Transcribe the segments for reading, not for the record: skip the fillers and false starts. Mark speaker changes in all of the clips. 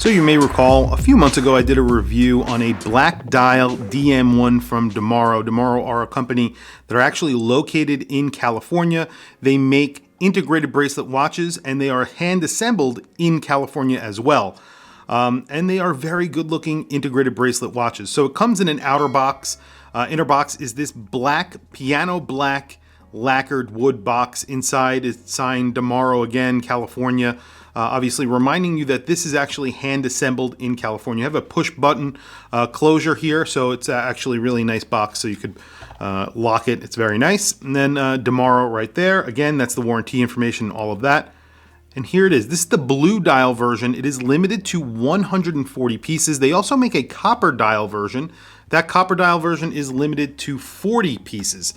Speaker 1: So you may recall a few months ago I did a review on a black dial DM1 from DUMOREAU. DUMOREAU are a company that are actually located in California. They make integrated bracelet watches and they are hand assembled in California as well. And they are very good looking integrated bracelet watches. So it comes in an outer box. Inner box is this black, piano black lacquered wood box. Inside is signed DUMOREAU again, California. Obviously reminding you that this is actually hand assembled in California. You have a push button closure here, so it's actually a really nice box, so you could lock it. It's very nice. And then DUMOREAU right there. Again, that's the warranty information, all of that. And here it is. This is the blue dial version. It is limited to 140 pieces. They also make a copper dial version. That copper dial version is limited to 40 pieces.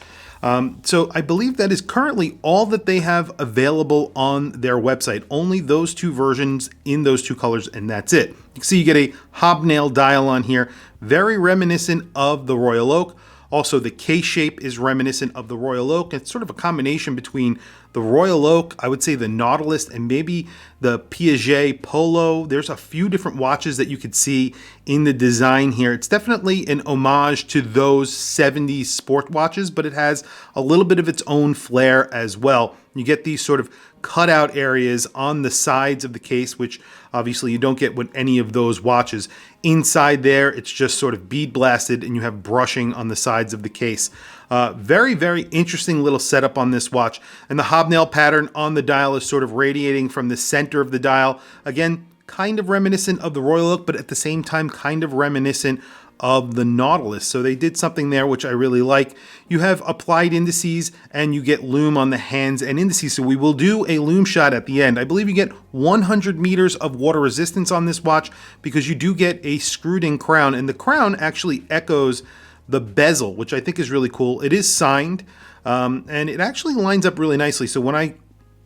Speaker 1: So I believe that is currently all that they have available on their website. Only those two versions in those two colors, and that's it. You can see you get a hobnail dial on here, very reminiscent of the Royal Oak. Also, the case shape is reminiscent of the Royal Oak. It's sort of a combination between the Royal Oak, I would say the Nautilus, and maybe the Piaget Polo. There's a few different watches that you could see in the design here. It's definitely an homage to those 70s sport watches, but it has a little bit of its own flair as well. You get these sort of cutout areas on the sides of the case, which obviously you don't get with any of those watches. Inside there, it's just sort of bead blasted and you have brushing on the sides of the case. Very, very interesting little setup on this watch. And the hobnail pattern on the dial is sort of radiating from the center of the dial. Again, kind of reminiscent of the Royal Oak, but at the same time, kind of reminiscent of the Nautilus. So they did something there which I really like. You have applied indices and you get lume on the hands and indices. So we will do a lume shot at the end. I believe you get 100 meters of water resistance on this watch because you do get a screwed in crown, and the crown actually echoes the bezel, which I think is really cool. It is signed and it actually lines up really nicely. So when I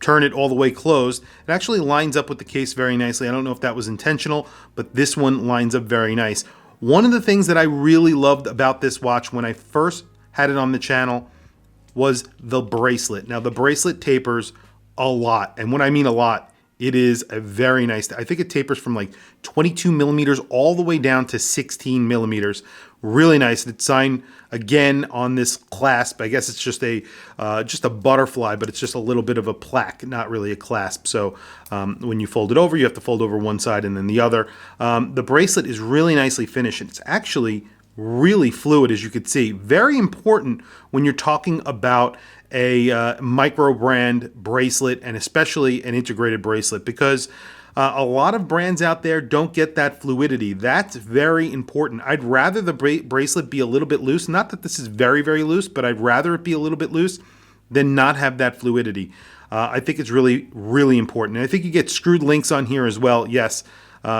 Speaker 1: turn it all the way closed, it actually lines up with the case very nicely. I don't know if that was intentional, but this one lines up very nice. One of the things that I really loved about this watch when I first had it on the channel was the bracelet. Now the bracelet tapers a lot, and when I mean a lot, it is a very nice, I think it tapers from like 22 millimeters all the way down to 16 millimeters. Really nice. It's signed again on this clasp. I guess it's just a butterfly, but it's just a little bit of a plaque, not really a clasp. So when you fold it over, you have to fold over one side and then the other. The bracelet is really nicely finished. It's actually really fluid, as you could see. Very important when you're talking about a micro brand bracelet, and especially an integrated bracelet, because a lot of brands out there don't get that fluidity. That's very important. I'd rather the bracelet be a little bit loose. Not that this is very, very loose, but I'd rather it be a little bit loose than not have that fluidity. I think it's really, really important. And I think you get screwed links on here as well. Yes,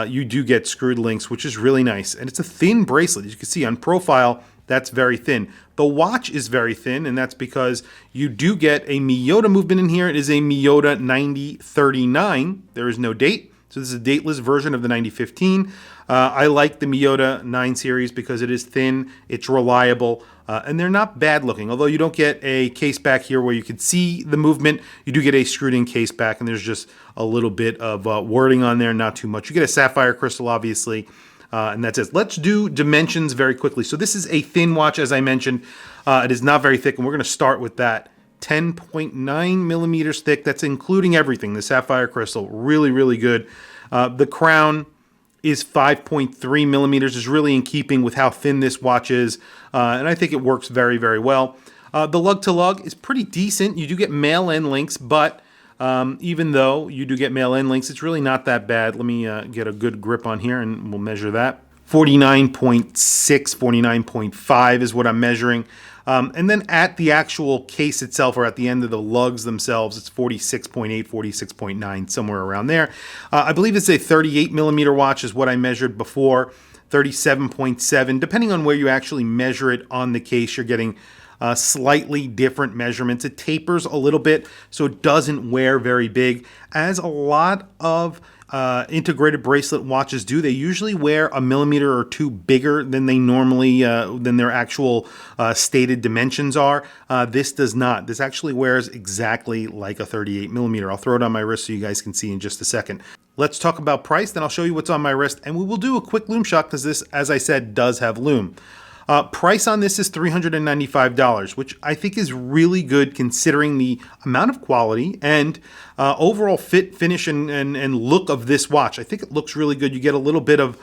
Speaker 1: you do get screwed links, which is really nice. And it's a thin bracelet. As you can see on profile, that's very thin. The watch is very thin, and that's because you do get a Miyota movement in here. It is a Miyota 9039. There is no date, so this is a dateless version of the 9015. I like the Miyota 9 series because it is thin, it's reliable, and they're not bad looking. Although you don't get a case back here where you could see the movement, you do get a screwed in case back, and there's just a little bit of wording on there, not too much. You get a sapphire crystal, obviously. And that's it. Let's do dimensions very quickly. So this is a thin watch, as I mentioned. It is not very thick, and we're going to start with that. 10.9 millimeters thick. That's including everything. The sapphire crystal, really, really good. The crown is 5.3 millimeters. Is really in keeping with how thin this watch is, and I think it works very, very well. The lug to lug is pretty decent. You do get male end links, but even though you do get male end links, it's really not that bad. Let me get a good grip on here and we'll measure that. 49.6, 49.5 is what I'm measuring. And then at the actual case itself, or at the end of the lugs themselves, it's 46.8, 46.9, somewhere around there. I believe it's a 38 millimeter watch is what I measured before, 37.7. Depending on where you actually measure it on the case, you're getting slightly different measurements. It tapers a little bit, so it doesn't wear very big, as a lot of integrated bracelet watches do. They usually wear a millimeter or two bigger than they normally, than their actual stated dimensions are. This does not. This actually wears exactly like a 38 millimeter. I'll throw it on my wrist so you guys can see in just a second. Let's talk about price, then I'll show you what's on my wrist, and we will do a quick lume shot because this, as I said, does have lume. Price on this is $395, which I think is really good considering the amount of quality and overall fit, finish, and look of this watch. I think it looks really good. You get a little bit of,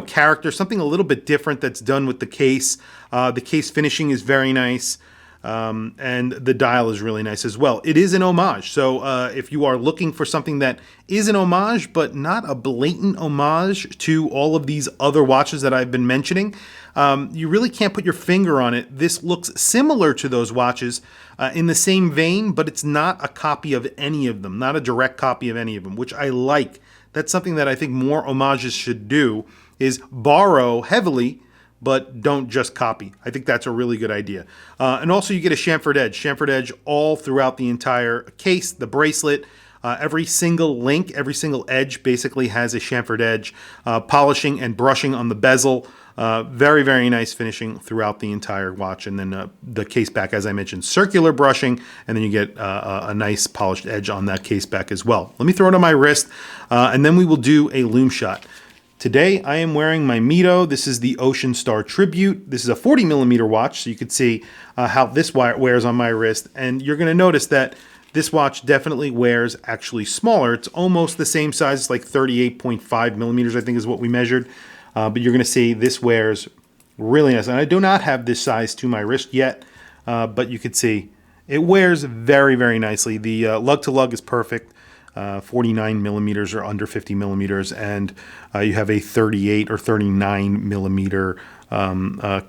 Speaker 1: character, something a little bit different that's done with the case. The case finishing is very nice. And the dial is really nice as well. It is an homage, so if you are looking for something that is an homage but not a blatant homage to all of these other watches that I've been mentioning, you really can't put your finger on it. This looks similar to those watches in the same vein, but it's not a copy of any of them, not a direct copy of any of them, which I like. That's something that I think more homages should do, is borrow heavily but don't just copy. I think that's a really good idea. And also you get a chamfered edge all throughout the entire case, the bracelet. Every single link, every single edge basically has a chamfered edge. Polishing and brushing on the bezel. Very, very nice finishing throughout the entire watch. And then the case back, as I mentioned, circular brushing, and then you get a nice polished edge on that case back as well. Let me throw it on my wrist, and then we will do a lume shot. Today I am wearing my Mito. This is the Ocean Star Tribute. This is a 40 millimeter watch, so you can see how this wears on my wrist. And you're going to notice that this watch definitely wears actually smaller. It's almost the same size. It's like 38.5 millimeters, I think is what we measured. But you're going to see this wears really nice. And I do not have this size to my wrist yet, but you can see it wears very, very nicely. The lug to lug is perfect. 49 millimeters or under 50 millimeters, and you have a 38 or 39 millimeter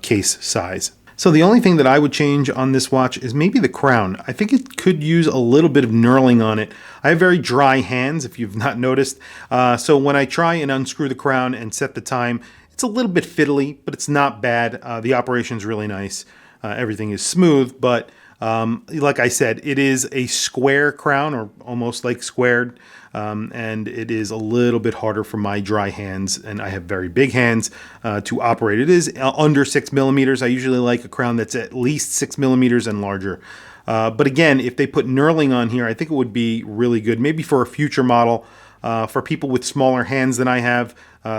Speaker 1: case size. So the only thing that I would change on this watch is maybe the crown. I think it could use a little bit of knurling on it. I have very dry hands, if you've not noticed. So when I try and unscrew the crown and set the time, it's a little bit fiddly, but it's not bad. The operation's really nice. Everything is smooth, but like I said, it is a square crown, or almost like squared, and it is a little bit harder for my dry hands, and I have very big hands to operate. It is under 6 millimeters. I usually like a crown that's at least 6 millimeters and larger. But again, if they put knurling on here, I think it would be really good. Maybe for a future model, for people with smaller hands than I have,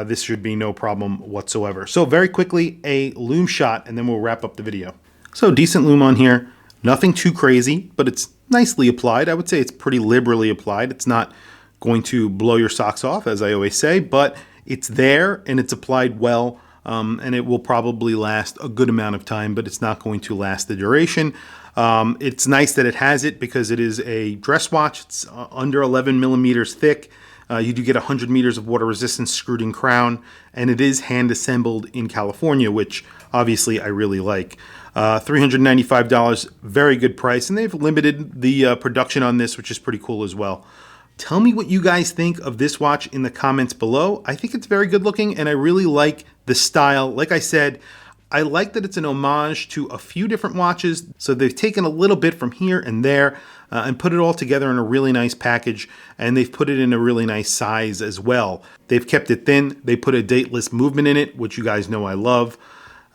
Speaker 1: this should be no problem whatsoever. So very quickly, a lume shot, and then we'll wrap up the video. So decent lume on here. Nothing too crazy, but it's nicely applied. I would say it's pretty liberally applied. It's not going to blow your socks off, as I always say, but it's there and it's applied well, and it will probably last a good amount of time, but it's not going to last the duration. It's nice that it has it because it is a dress watch. It's under 11 millimeters thick. You do get 100 meters of water resistance screwed in crown, and it is hand assembled in California, which obviously I really like. $395, very good price, and they've limited the production on this, which is pretty cool as well. Tell me what you guys think of this watch in the comments below. I think it's very good looking, and I really like the style. Like I said, I like that it's an homage to a few different watches, so they've taken a little bit from here and there and put it all together in a really nice package, and they've put it in a really nice size as well. They've kept it thin. They put a dateless movement in it, which you guys know I love.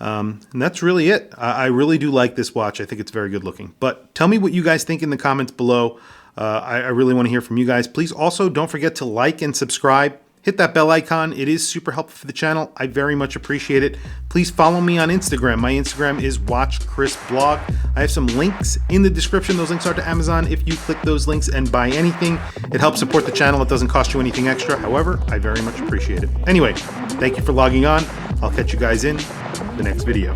Speaker 1: And that's really it. I really do like this watch. I think it's very good looking. But tell me what you guys think in the comments below. I really want to hear from you guys. Please also don't forget to like and subscribe. Hit that bell icon. It is super helpful for the channel. I very much appreciate it. Please follow me on Instagram. My Instagram is WatchChrisBlog. I have some links in the description. Those links are to Amazon. If you click those links and buy anything, it helps support the channel. It doesn't cost you anything extra. However, I very much appreciate it. Anyway, thank you for logging on. I'll catch you guys in the next video.